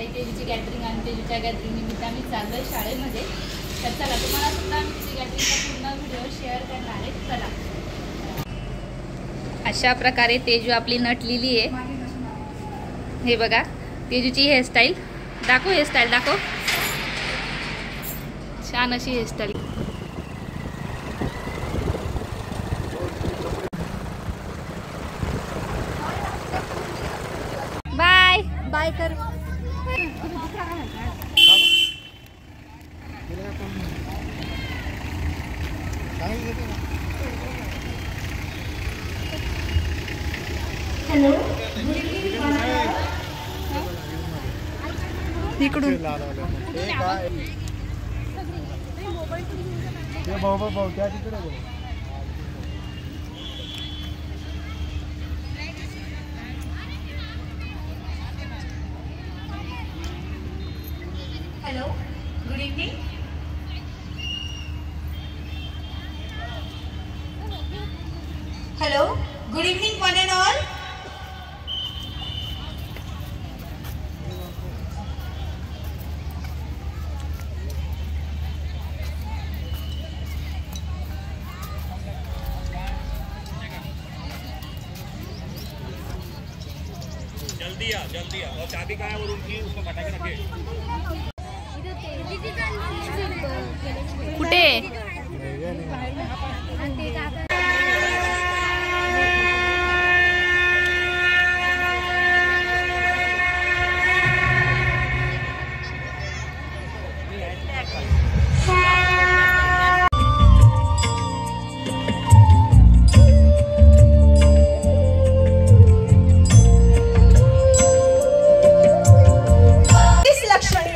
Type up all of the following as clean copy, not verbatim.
काही तेजूची गॅदरिंग आणि तेजूच्या गॅदरिंग निमित्त आम्ही चाललोय शाळेमध्ये. तर चला तुम्हाला सुद्धा आम्ही तिची गॅदरिंगचा पूर्ण व्हिडिओ शेअर करणार आहे. चला. अशा प्रकारे तेजू आपली नटलेली आहे. हे बघा तेजूची हेअरस्टाईल. दाखव हेअरस्टाईल दाखव. छान अशी हेअरस्टाईल. बाय बाय कर. हॅलो इकडून hello good evening. Hello good evening one and all. जल्दी आ और चाबी कहाँ है वो रूम की, उसको बता के रखिए. कुठे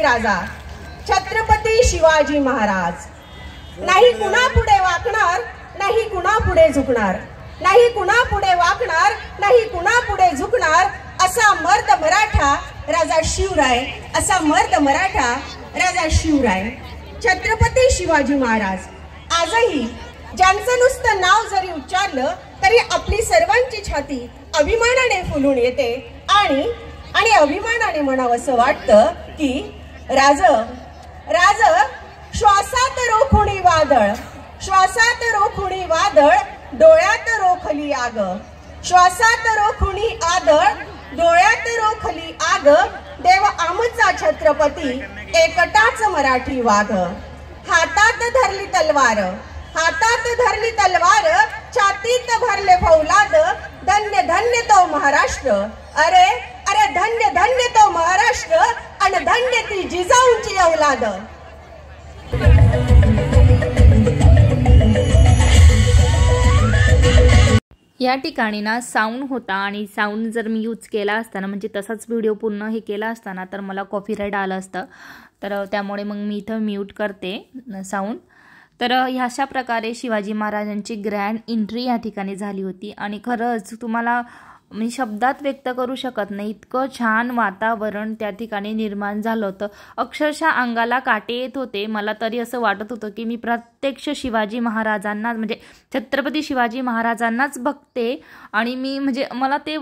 राजा छत्रपती शिवाजी महाराज. नाही कुणा पुढे वाकणार, नाही कुणा पुढे झुकणार, नाही कुणा पुढे वाकणार, नाही कुणा पुढे झुकणार, असा मर्द मराठा राजा शिवराय. असा मर्द मराठा राजा शिवराय. छत्रपती शिवाजी महाराज आजही ज्यांचं नुसतं नाव जरी उच्चारलं तरी आपली सर्वांची छाती अभिमानाने फुलून येते आणि अभिमानाने म्हणावंसं वाटतं की राज राज श्वासात रोखुणी वादळ, श्वासात रोखुणी वादळ, डोळ्यात रोखली आग. श्वासात रोखुणी आदळ, डोळ्यात रोखली आग. देव आमचा छत्रपती एकटाच मराठी वाघ. हातात धरली तलवार, हातात धरली तलवार, छातीत भरले फौलाद. धन्य धन्य तो महाराष्ट्र. अरे अरे धन्य धन्य तो महाराष्ट्र आणि धन्य ती जिजाऊंची औलाद. या ठिकाणी ना साऊंड होता आणि साऊंड जर मी यूज केला असताना म्हणजे तसाच व्हिडिओ पूर्ण हे केला असताना तर मला कॉपीराईट आलं असतं. तर त्यामुळे मग मी इथं म्यूट करते साऊंड. तर ह्याशा प्रकारे शिवाजी महाराजांची ग्रँड एंट्री या ठिकाणी झाली होती आणि खरंच तुम्हाला मी शब्दात व्यक्त करू शकत नाही इतकं छान वातावरण त्या ठिकाणी निर्माण झालं होतं. अक्षरशः अंगाला काटे येत होते. मला तरी असं वाटत होतं की मी प्रत्यक्ष शिवाजी महाराजांना म्हणजे छत्रपती शिवाजी महाराजांनाच बघते आणि मी म्हणजे मला ते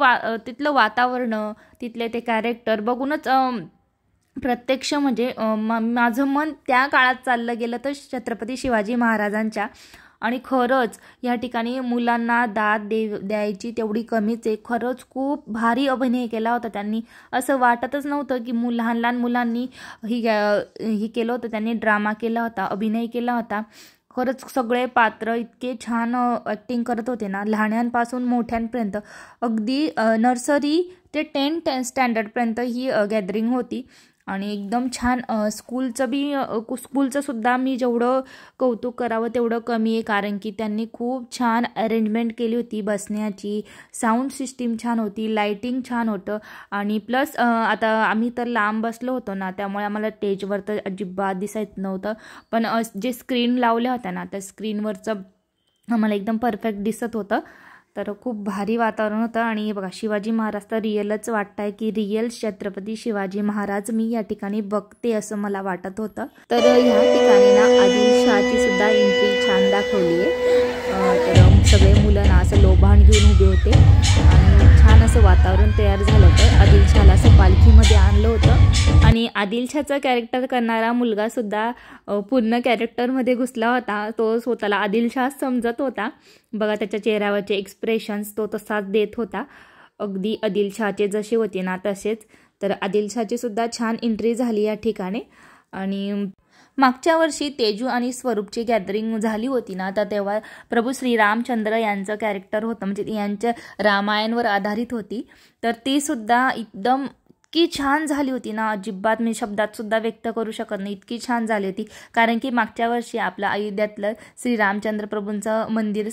तिथलं वातावरण तिथले ते कॅरेक्टर बघूनच प्रत्यक्ष म्हणजे माझं मन त्या काळात चाललं गेलं तर छत्रपती शिवाजी महाराजांच्या. आणि खरंच या ठिकाणी मुलांना दाद द्यायची तेवढी कमीच आहे. खरंच खूप भारी अभिनय केला होता त्यांनी. असं वाटतच नव्हतं की लहान लहान मुलांनी ही केलं होतं. त्यांनी ड्रामा केला होता, अभिनय केला होता. खरंच सगळे पात्र इतके छान ॲक्टिंग करत होते ना, लहानांपासून मोठ्यांपर्यंत. अगदी नर्सरी ते 10th स्टँडर्डपर्यंत ही गॅदरिंग होती आणि एकदम छान. स्कूलचं सुद्धा मी जेवढं कौतुक करावं तेवढं कमी आहे, कारण की त्यांनी खूप छान अरेंजमेंट केली होती बसण्याची. साऊंड सिस्टीम छान होती, लाईटिंग छान होतं आणि प्लस आता आम्ही तर लांब बसलो होतो ना, त्यामुळे आम्हाला स्टेजवर तर अजिबात दिसायचं नव्हतं. पण जे स्क्रीन लावल्या होत्या ना त्या स्क्रीनवरचं आम्हाला एकदम परफेक्ट दिसत होतं. तर खूप भारी वातावरण होतं. आणि हे बघा शिवाजी महाराज तर रिअलच वाटतंय की रिअल छत्रपती शिवाजी महाराज मी या ठिकाणी बघते असं मला वाटत होतं. तर ह्या ठिकाणी ना आदिलशाहची सुद्धा एंट्री छान दाखवली आहे. तर सगळे मुलं ना असं लोभाण घेऊन उभे होते आणि छान असं वातावरण तयार झालं होतं. आदिलशाहला असं पालखीमध्ये आणलं होतं आणि आदिलशाचं कॅरेक्टर करणारा मुलगासुद्धा पूर्ण कॅरेक्टरमध्ये घुसला होता. तो स्वतःला आदिलशाह समजत होता. बघा त्याच्या चेहऱ्यावरचे एक्सप्रेशन्स तो तसाच देत होता, अगदी आदिलशाहचे जसे होते ना तसेच. तर आदिलशाहची सुद्धा छान एंट्री झाली या ठिकाणी. आणि मागच्या वर्षी तेजू आणि स्वरूपची गॅदरिंग झाली होती ना, तर तेव्हा प्रभू श्रीरामचंद्र यांचं कॅरेक्टर होतं, म्हणजे यांच्या रामायणवर आधारित होती. तर ती सुद्धा एकदम इतकी छान झाली होती ना, अजिबात मी शब्दात सुद्धा व्यक्त करू शकत नाही, इतकी छान झाली होती. कारण की मागच्या वर्षी आपलं अयोध्यातलं श्रीरामचंद्र प्रभूंचं मंदिर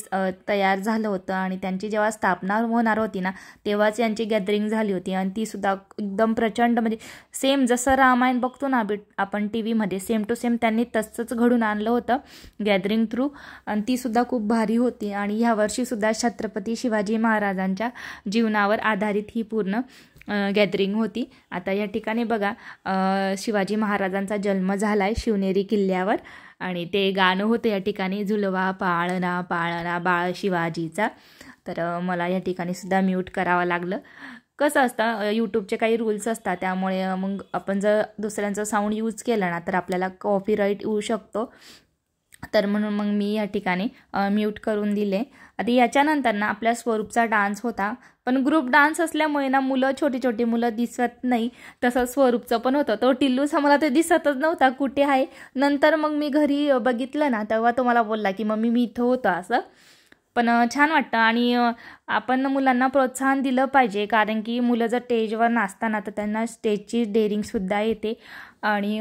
तयार झालं होतं आणि त्यांची जेव्हा स्थापना होणार होती ना, तेव्हाच यांची गॅदरिंग झाली होती. आणि ती सुद्धा एकदम प्रचंड, म्हणजे सेम जसं रामायण बघतो ना आपण टी व्हीमध्ये, सेम टू सेम त्यांनी तसंच घडून आणलं होतं गॅदरिंग थ्रू. आणि ती सुद्धा खूप भारी होती. आणि ह्या वर्षीसुद्धा छत्रपती शिवाजी महाराजांच्या जीवनावर आधारित ही पूर्ण गॅदरिंग होती. आता या ठिकाणी बघा शिवाजी महाराजांचा जन्म झाला आहे शिवनेरी किल्ल्यावर आणि ते गाणं होतं या ठिकाणी, झुलवा पाळणा पाळणा बाळ शिवाजीचा. तर मला या ठिकाणी सुद्धा म्यूट करावं लागलं. कसं असतं, यूट्यूबचे काही रूल्स असतात, त्यामुळे मग आपण जर दुसऱ्यांचं साऊंड यूज केलं ना तर आपल्याला कॉपीराईट येऊ शकतो. तर म्हणून मग मी या ठिकाणी म्यूट करून दिले. आता याच्यानंतर ना आपल्या स्वरूपचा डान्स होता, पण ग्रुप डान्स असल्यामुळे ना मुलं, छोटी छोटी मुलं दिसत नाही. तसं स्वरूपचं पण होतं, तो टिल्लूचा मला ते दिसतच नव्हता कुठे आहे. नंतर मग मी घरी बघितलं ना, तेव्हा तो मला बोलला की मम्मी मी इथं होतं असं. पण छान वाटतं. आणि आपण मुलांना प्रोत्साहन दिलं पाहिजे, कारण की मुलं जर स्टेजवर नाचताना तर त्यांना स्टेजची डेअरिंगसुद्धा येते. आणि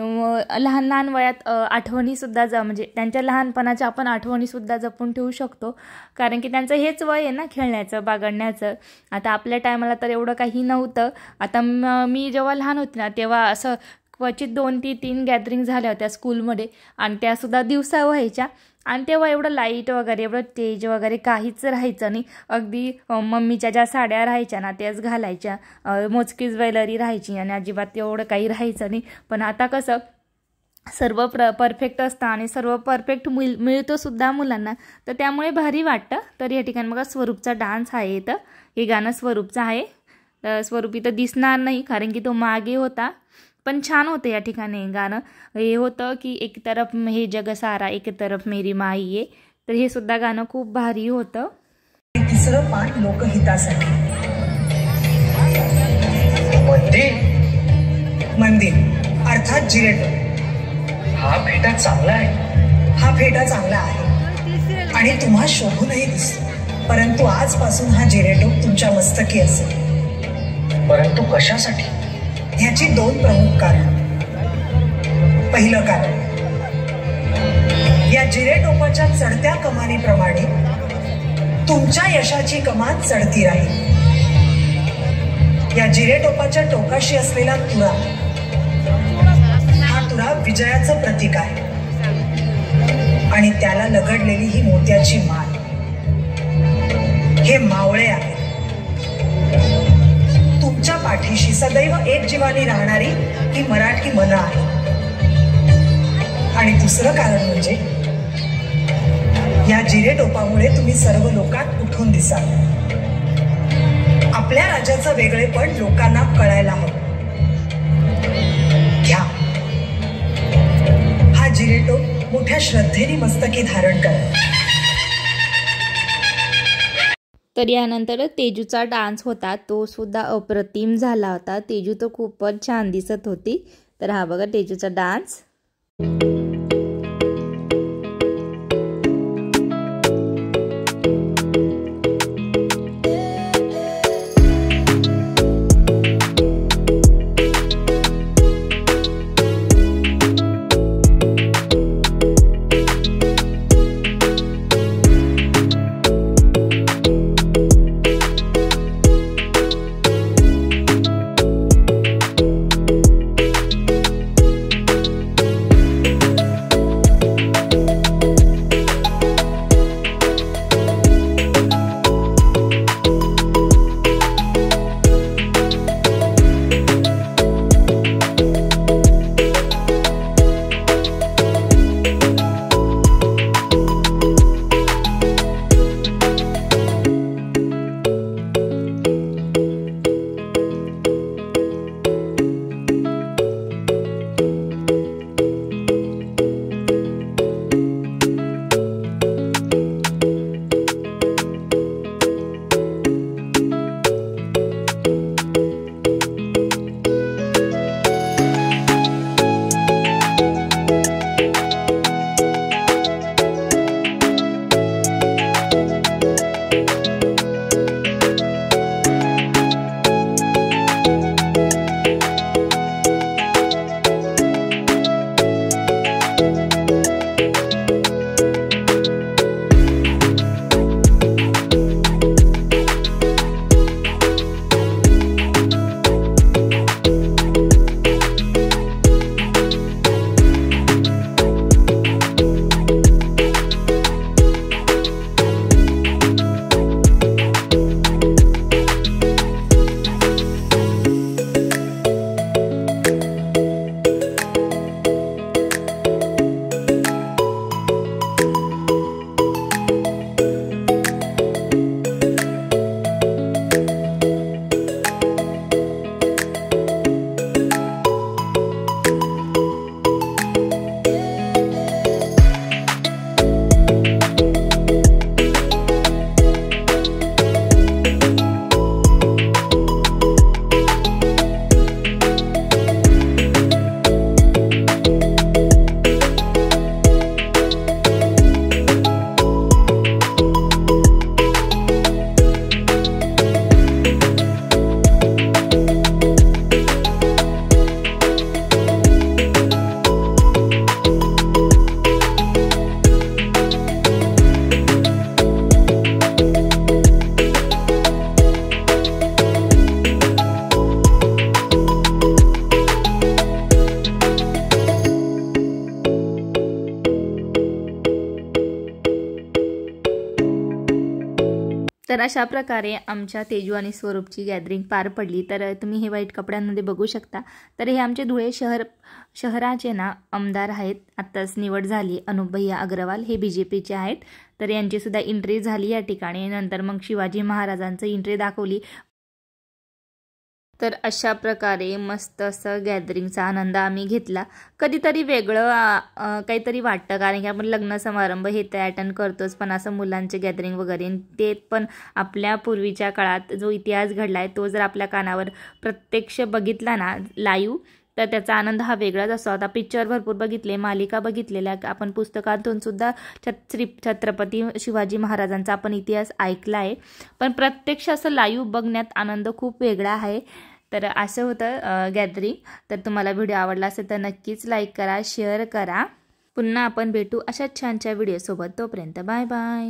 लहान लहान वयात आठवणीसुद्धा म्हणजे त्यांच्या लहानपणाच्या आपण आठवणीसुद्धा जपून ठेवू शकतो, कारण की त्यांचं हेच वय आहे ना खेळण्याचं, बागडण्याचं. आता आपल्या टायमाला तर एवढं काही नव्हतं. आता मी जेव्हा लहान होते ना तेव्हा असं क्वचित 2-3 गॅदरिंग झाल्या होत्या स्कूलमध्ये, आणि त्यासुद्धा दिवसा व्हायच्या. आणि तेव्हा एवढं लाईट वगैरे, एवढं स्टेज वगैरे काहीच राहायचं नाही. अगदी मम्मीच्या ज्या साड्या राहायच्या ना त्याच घालायच्या, मोजकी ज्वेलरी राहायची आणि अजिबात एवढं काही राहायचं नाही. पण आता कसं सर्व परफेक्ट असतं आणि सर्व परफेक्ट मिळतो सुद्धा मुलांना, तर त्यामुळे भारी वाटतं. तर या ठिकाणी बघा स्वरूपचा डान्स आहे इथं, हे गाणं स्वरूपचं आहे. स्वरूप इथं दिसणार नाही कारण की तो मागे होता, पण छान होतं या ठिकाणी गाणं. हे होतं की एक तरफ हे जग सारा, एक तरफ मेरी माई आहे. तर हे सुद्धा गाणं खूप भारी होतं. तिसरं पाठ लोकहितासाठी. मंदिर अर्थात जिरेटो. हा फेटा चांगला आहे आणि तुम्हा शोभूनही दिसतो. परंतु आजपासून हा जिरेटो तुमच्या मस्तकी असेल. परंतु कशासाठी? ह्याची 2 प्रमुख कारण. पहिलं कारण, या जिरेटोपाच्या चढत्या कमानीप्रमाणे तुमच्या यशाची कमान चढती राहील. या जिरेटोपाच्या टोकाशी असलेला तुरा, हा तुरा विजयाचं प्रतीक आहे आणि त्याला लगडलेली ही मोत्याची माळ, हे मावळे आहे. तुमच्या पाठीशी सदैव एक जीवानी राहणारी ही मराठी मन आहे. आणि दुसरं कारण म्हणजे या जिरेटोपामुळे तुम्ही सर्व लोकांत उठून दिसाल. आपल्या राजाचं वेगळेपण लोकांना कळायला हवं. घ्या हा जिरेटोप मोठ्या श्रद्धेने मस्तकी धारण करा. तर यानंतर तेजूचा डान्स होता, तो सुद्धा अप्रतिम झाला होता. तेजू तर खूपच छान दिसत होती. तर हा बघा तेजूचा डान्स. तर अशा प्रकारे आमच्या तेजू आणि स्वरूपची गॅदरिंग पार पडली। तर तुम्ही हे व्हाईट कपड्यांमध्ये बघू शकता। तर हे आमचे धुळे शहराचे ना आमदार आहेत, आत्ताच निवड झाली अनुप भैया अग्रवाल, हे BJPचे आहेत। तर यांची सुद्धा एंट्री झाली या ठिकाणी। नंतर मग शिवाजी महाराजांचं एंट्री दाखवली। तर अशा प्रकारे मस्त असं गॅदरिंगचा आनंद आम्ही घेतला। कधीतरी वेगळं काहीतरी वाटतं, कारण की आपण लग्न समारंभ हे ते अटेंड करतोच, पण असं मुलांचे गॅदरिंग वगैरे ते पण आपल्या पूर्वीच्या काळात जो इतिहास घडला आहे तो जर आपल्या कानावर प्रत्यक्ष बघितला ना लाईव्ह, तर त्याचा आनंद हा वेगळाच असतो। आता पिक्चर भरपूर बघितले, मालिका बघितलेल्या, आपण पुस्तकातून सुद्धा छत्रपती शिवाजी महाराजांचा आपण इतिहास ऐकला आहे, पण प्रत्यक्ष असं लाईव्ह बघण्यात आनंद खूप वेगळा आहे। तर असं होतं गॅदरिंग। तर तुम्हाला व्हिडिओ आवडला असेल तर नक्कीच लाईक करा, शेअर करा। पुन्हा आपण भेटू अशाच छानच्या व्हिडिओसोबत, तोपर्यंत बाय बाय।